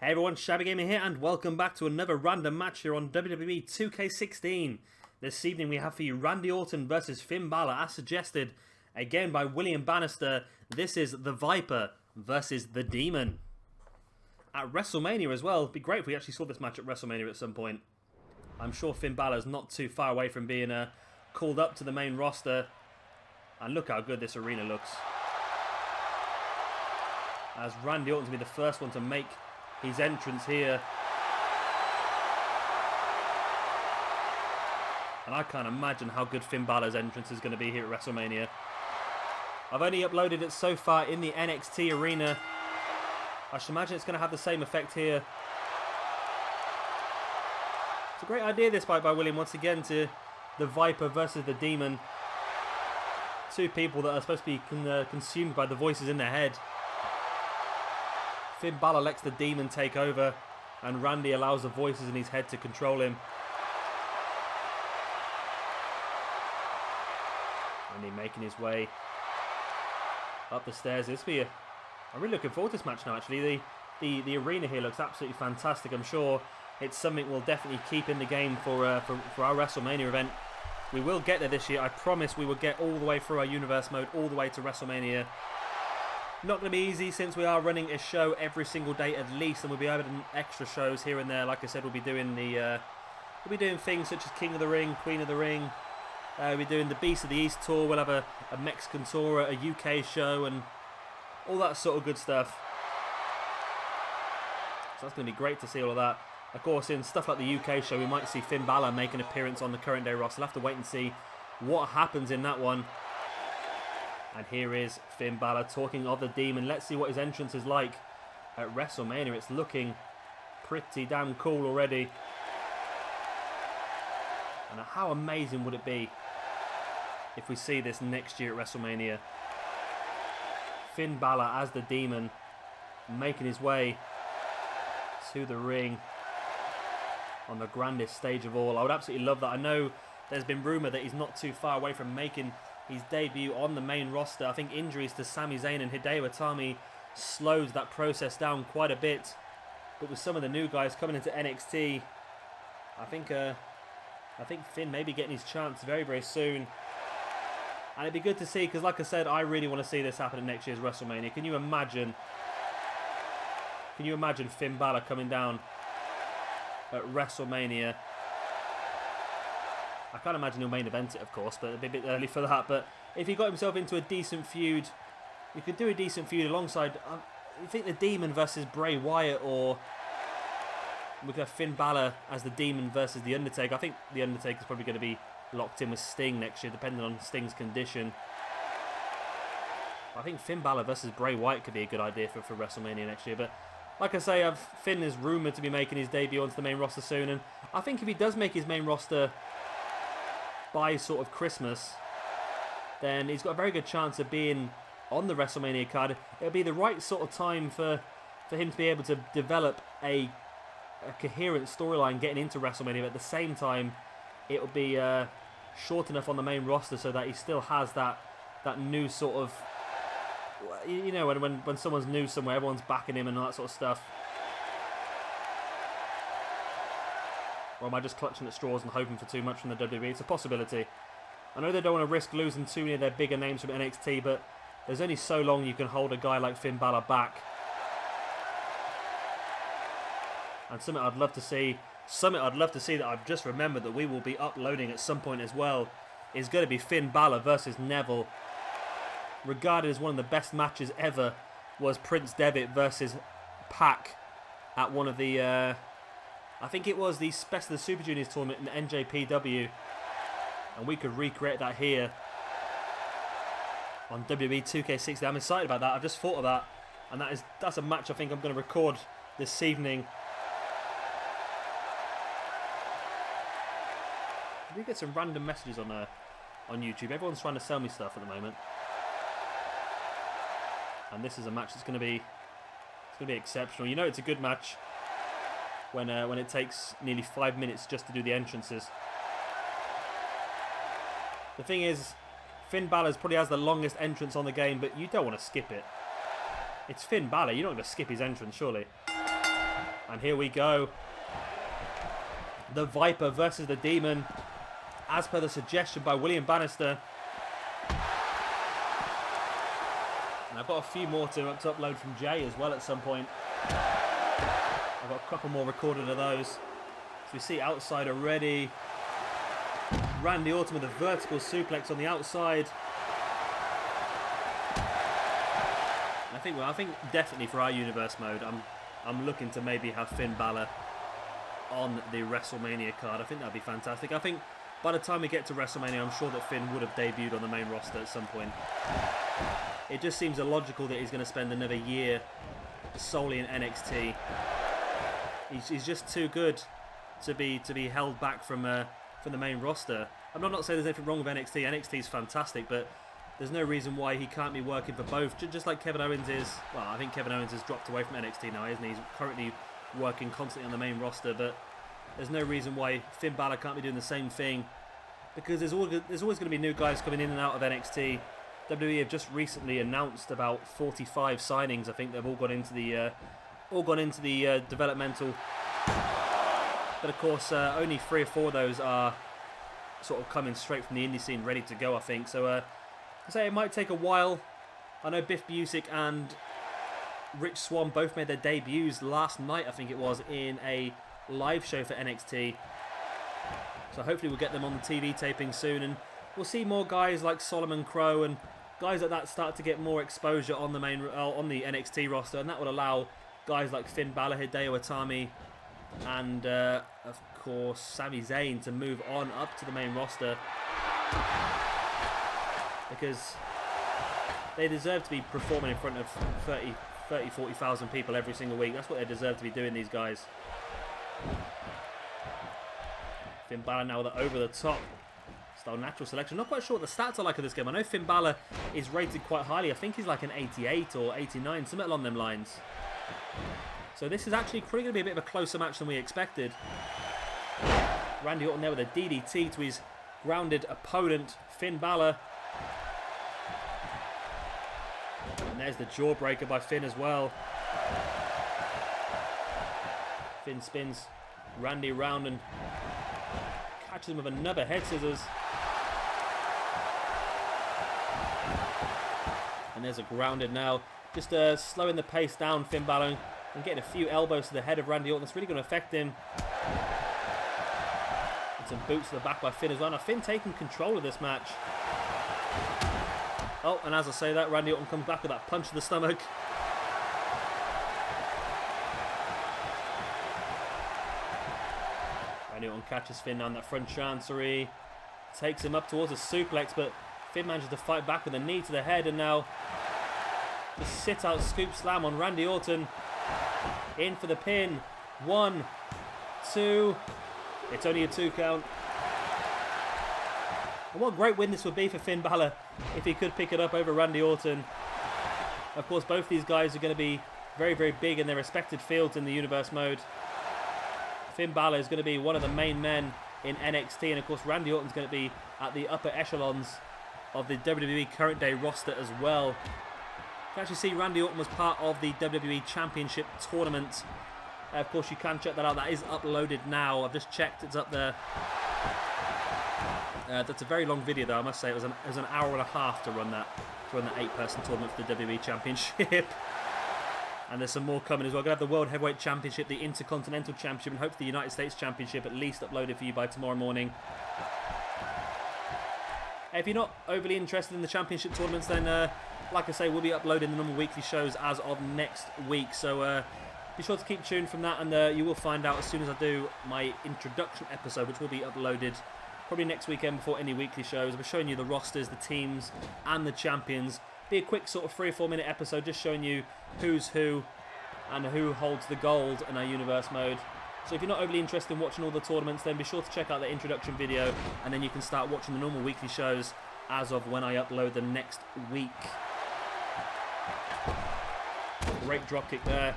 Hey everyone, Shabby Gamer here, and welcome back to another random match here on WWE 2K16. This evening we have for you Randy Orton versus Finn Balor, as suggested again by William Bannister. This is the Viper versus the Demon. At WrestleMania as well. It'd be great if we actually saw this match at WrestleMania at some point. I'm sure Finn Balor's not too far away from being called up to the main roster. And look how good this arena looks. As Randy Orton's going to be the first one to make his entrance here. And I can't imagine how good Finn Balor's entrance is going to be here at WrestleMania. I've only uploaded it so far in the NXT arena. I should imagine it's going to have the same effect here. It's a great idea this by William once again, to the Viper versus the Demon. Two people that are supposed to be consumed by the voices in their head. Finn Balor lets the Demon take over, and Randy allows the voices in his head to control him. Randy making his way up the stairs. I'm really looking forward to this match now, actually. The arena here looks absolutely fantastic. I'm sure it's something we'll definitely keep in the game for our WrestleMania event. We will get there this year. I promise we will get all the way through our universe mode, all the way to WrestleMania. Not going to be easy, since we are running a show every single day at least, and we'll be adding extra shows here and there. Like I said, we'll be doing things such as King of the Ring, Queen of the Ring. We'll be doing the Beast of the East tour. We'll have a Mexican tour, a UK show, and all that sort of good stuff. So that's going to be great to see all of that. Of course, in stuff like the UK show, we might see Finn Balor make an appearance on the current day roster. We'll have to wait and see what happens in that one. And here is Finn Balor talking of the Demon. Let's see what his entrance is like at WrestleMania. It's looking pretty damn cool already. And how amazing would it be if we see this next year at WrestleMania? Finn Balor as the Demon, making his way to the ring on the grandest stage of all. I would absolutely love that. I know there's been rumour that he's not too far away from making his debut on the main roster. I think injuries to Sami Zayn and Hideo Itami slowed that process down quite a bit. But with some of the new guys coming into NXT, I think Finn may be getting his chance very, very soon. And it'd be good to see, because like I said, I really want to see this happen at next year's WrestleMania. Can you imagine Finn Balor coming down at WrestleMania? I can't imagine he'll main event it, of course, but it'd be a bit early for that. But if he got himself into a decent feud, you could do a decent feud alongside, you think, the Demon versus Bray Wyatt, or we could have Finn Balor as the Demon versus The Undertaker. I think The Undertaker's probably going to be locked in with Sting next year, depending on Sting's condition. I think Finn Balor versus Bray Wyatt could be a good idea for WrestleMania next year. But like I say, Finn is rumoured to be making his debut onto the main roster soon, and I think if he does make his main roster by sort of Christmas, then he's got a very good chance of being on the WrestleMania card. It'll be the right sort of time for him to be able to develop a coherent storyline getting into WrestleMania, but at the same time it'll be short enough on the main roster so that he still has that new sort of, you know, when someone's new somewhere, everyone's backing him and all that sort of stuff. Or am I just clutching at straws and hoping for too much from the WWE? It's a possibility. I know they don't want to risk losing too many of their bigger names from NXT, but there's only so long you can hold a guy like Finn Balor back. And something I'd love to see that I've just remembered that we will be uploading at some point as well, is going to be Finn Balor versus Neville. Regarded as one of the best matches ever was Prince Devitt versus Pac at one of the I think it was the Best of the Super Juniors tournament in NJPW, and we could recreate that here on WWE 2K16. I'm excited about that. I've just thought of that, and that's a match I think I'm going to record this evening. I do get some random messages on YouTube. Everyone's trying to sell me stuff at the moment, and this is a match that's going to be exceptional. You know, it's a good match when it takes nearly 5 minutes just to do the entrances. The thing is, Finn Balor probably has the longest entrance on the game, but you don't want to skip it. It's Finn Balor. You're not going to skip his entrance, surely. And here we go. The Viper versus the Demon, as per the suggestion by William Bannister. And I've got a few more to upload from Jay as well at some point. I've got a couple more recorded of those. So we see outside already. Randy Orton with a vertical suplex on the outside. I think definitely for our universe mode, I'm looking to maybe have Finn Balor on the WrestleMania card. I think that'd be fantastic. I think by the time we get to WrestleMania, I'm sure that Finn would have debuted on the main roster at some point. It just seems illogical that he's going to spend another year solely in NXT. He's just too good to be held back from the main roster. I'm not saying there's anything wrong with NXT. NXT is fantastic, but there's no reason why he can't be working for both. Just like Kevin Owens is. Well, I think Kevin Owens has dropped away from NXT now, isn't he? He's currently working constantly on the main roster, but there's no reason why Finn Balor can't be doing the same thing, because there's always going to be new guys coming in and out of NXT. WWE have just recently announced about 45 signings. I think they've all gone into the developmental, but of course only 3 or 4 of those are sort of coming straight from the indie scene, ready to go. I think so. I say it might take a while. I know Biff Busick and Rich Swann both made their debuts last night, I think it was, in a live show for NXT. So hopefully we'll get them on the TV taping soon, and we'll see more guys like Solomon Crowe and guys like that start to get more exposure on the NXT roster, and that will allow guys like Finn Balor, Hideo Itami, and of course Sami Zayn to move on up to the main roster, because they deserve to be performing in front of 40,000 people every single week. That's what they deserve to be doing, these guys. Finn Balor now with the over-the-top style natural selection. Not quite sure what the stats are like of this game. I know Finn Balor is rated quite highly. I think he's like an 88 or 89, something along them lines. So this is actually probably going to be a bit of a closer match than we expected. Randy Orton there with a DDT to his grounded opponent, Finn Balor. And there's the jawbreaker by Finn as well. Finn spins Randy round and catches him with another head scissors. And there's a grounded now. Just slowing the pace down, Finn Balor, and getting a few elbows to the head of Randy Orton. That's really going to affect him. And some boots to the back by Finn as well. Now Finn taking control of this match. Oh, and as I say that, Randy Orton comes back with that punch to the stomach. Randy Orton catches Finn down that front chancery. Takes him up towards a suplex, but Finn manages to fight back with a knee to the head, and now the sit-out scoop slam on Randy Orton. In for the pin. 1, 2. It's only a 2 count. And what a great win this would be for Finn Balor if he could pick it up over Randy Orton. Of course, both these guys are going to be very, very big in their respected fields in the universe mode. Finn Balor is going to be one of the main men in NXT, and of course Randy Orton's going to be at the upper echelons of the WWE current day roster as well. You can actually see Randy Orton was part of the WWE Championship tournament. Of course, you can check that out. That is uploaded now. I've just checked. It's up there. That's a very long video, though. I must say it was an hour and a half to run that 8-person tournament for the WWE Championship. And there's some more coming as well. We're going to have the World Heavyweight Championship, the Intercontinental Championship, and hopefully the United States Championship at least uploaded for you by tomorrow morning. If you're not overly interested in the championship tournaments, then like I say, we'll be uploading the normal weekly shows as of next week. So be sure to keep tuned from that, and you will find out as soon as I do my introduction episode, which will be uploaded probably next weekend before any weekly shows. I'll be showing you the rosters, the teams, and the champions. Be a quick sort of 3 or 4 minute episode, just showing you who's who and who holds the gold in our universe mode. So if you're not overly interested in watching all the tournaments, then be sure to check out the introduction video, and then you can start watching the normal weekly shows as of when I upload them next week. Great dropkick there.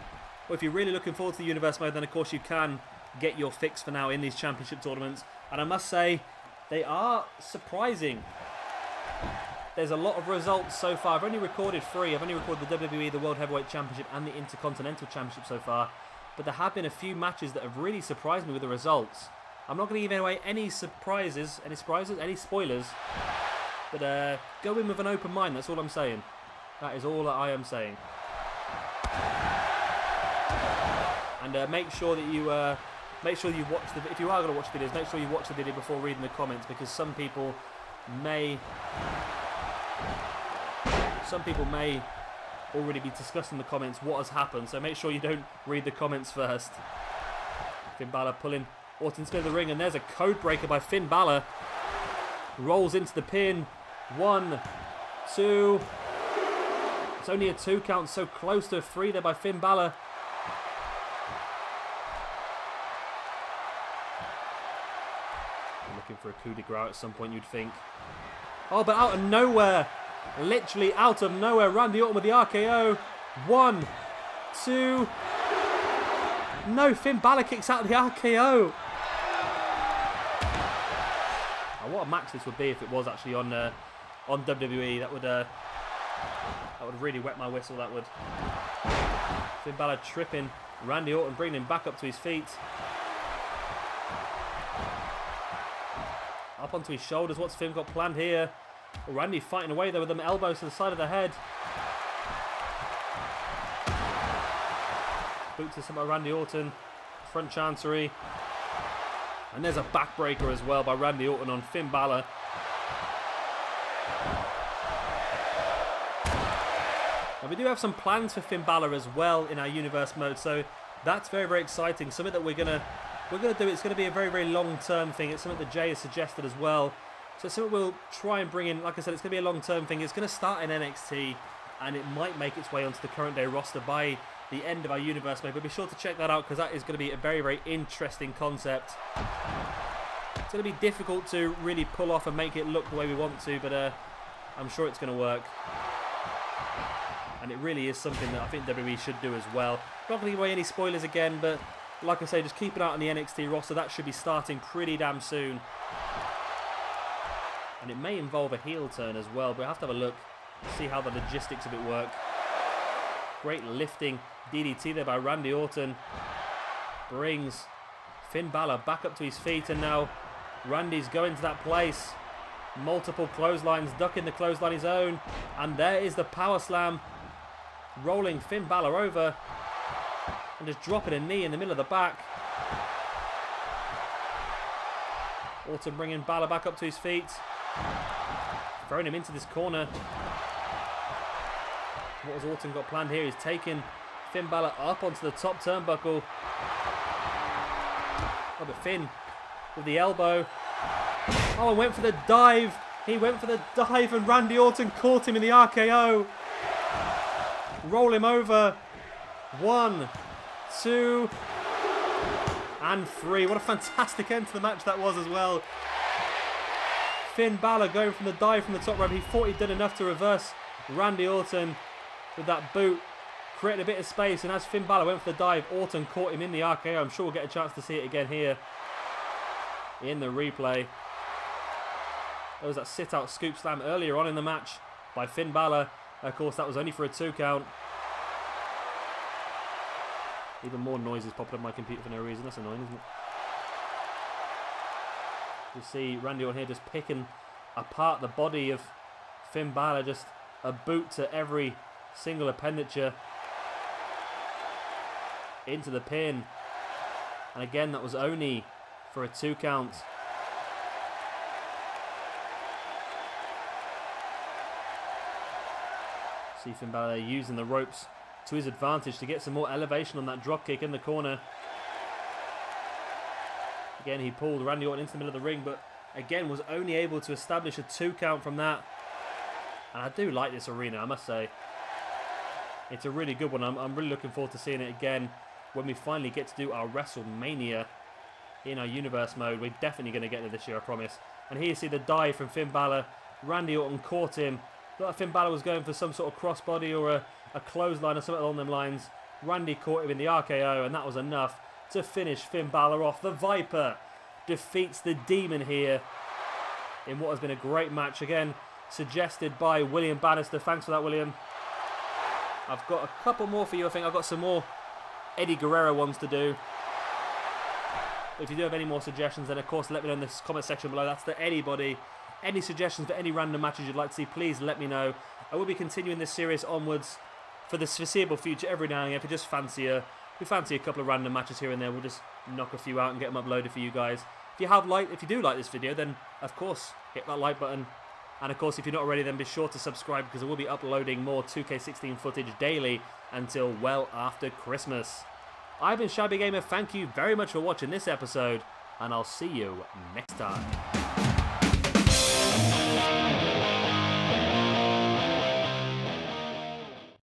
Well, if you're really looking forward to the universe mode, then of course you can get your fix for now in these championship tournaments. And I must say, they are surprising. There's a lot of results so far. I've only recorded 3. I've only recorded the WWE, the World Heavyweight Championship, and the Intercontinental Championship so far. but there have been a few matches that have really surprised me with the results. I'm not going to give away any spoilers, but go in with an open mind. That's all I'm saying. That is all that I am saying. And make sure that you watch the. If you are going to watch the videos, make sure you watch the video before reading the comments, because some people may already be discussing the comments what has happened. So make sure you don't read the comments first. Finn Balor pulling Orton to the ring, and there's a code breaker by Finn Balor. Rolls into the pin. 1, 2. It's only a 2 count, so close to a 3 there by Finn Balor. Looking for a coup de grace at some point, you'd think. Oh, but out of nowhere, literally out of nowhere, Randy Orton with the RKO. 1, 2. No, Finn Balor kicks out of the RKO. Oh, what a match this would be if it was actually on WWE. That would really wet my whistle. That would. Finn Balor tripping Randy Orton, bringing him back up to his feet. Up onto his shoulders. What's Finn got planned here? Oh, Randy fighting away there with them elbows to the side of the head. Boot to some of Randy Orton. Front chancery. And there's a backbreaker as well by Randy Orton on Finn Balor. And we do have some plans for Finn Balor as well in our universe mode, so that's very, very exciting. Something that we're gonna do. It's gonna be a very, very long-term thing. It's something that Jay has suggested as well. So it's something we'll try and bring in. Like I said, it's gonna be a long-term thing. It's gonna start in NXT, and it might make its way onto the current day roster by the end of our universe mode. But be sure to check that out, because that is going to be a very, very interesting concept. It's going to be difficult to really pull off and make it look the way we want to, but I'm sure it's going to work. And it really is something that I think WWE should do as well. Not going to give away any spoilers again, but like I say, just keep it out on the NXT roster. That should be starting pretty damn soon. And it may involve a heel turn as well, but we'll have to have a look, see how the logistics of it work. Great lifting DDT there by Randy Orton. Brings Finn Balor back up to his feet, and now Randy's going to that place. Multiple clotheslines, ducking the clothesline his own. And there is the power slam. Rolling Finn Balor over. And just dropping a knee in the middle of the back. Orton bringing Balor back up to his feet. Throwing him into this corner. What has Orton got planned here? He's taking Finn Balor up onto the top turnbuckle. Oh, but Finn with the elbow. Oh, and went for the dive. He went for the dive, and Randy Orton caught him in the RKO. Roll him over. 1, 2, and 3. What a fantastic end to the match that was as well. Finn Balor going from the dive from the top rope. He thought he'd done enough to reverse Randy Orton with that boot. Created a bit of space, and as Finn Balor went for the dive, Orton caught him in the RKO. I'm sure we'll get a chance to see it again here in the replay. There was that sit-out scoop slam earlier on in the match by Finn Balor. Of course, that was only for a 2 count. Even more noises popping up my computer for no reason. That's annoying, isn't it? You see Randy Orton here just picking apart the body of Finn Balor. Just a boot to every single appenditure. Into the pin. And again, that was only for a 2 count. See Finn Balor using the ropes to his advantage to get some more elevation on that dropkick in the corner. Again, he pulled Randy Orton into the middle of the ring, but again was only able to establish a 2 count from that. And I do like this arena, I must say. It's a really good one. I'm really looking forward to seeing it again when we finally get to do our WrestleMania in our universe mode. We're definitely going to get there this year, I promise. And here you see the dive from Finn Balor. Randy Orton caught him. Looked like Finn Balor was going for some sort of crossbody or a clothesline or something along them lines. Randy caught him in the RKO, and that was enough to finish Finn Balor off. The Viper defeats the Demon here in what has been a great match. Again, suggested by William Bannister. Thanks for that, William. I've got a couple more for you. I think I've got some more Eddie Guerrero wants to do. But if you do have any more suggestions, then of course let me know in the comment section below. That's the anybody. Any suggestions for any random matches you'd like to see, please let me know. I will be continuing this series onwards for the foreseeable future every now and again. If you just fancy a couple of random matches here and there, we'll just knock a few out and get them uploaded for you guys. If you do like this video, then of course hit that like button. And of course, if you're not already, then be sure to subscribe, because I will be uploading more 2K16 footage daily until well after Christmas. I've been Shabby Gamer. Thank you very much for watching this episode, and I'll see you next time.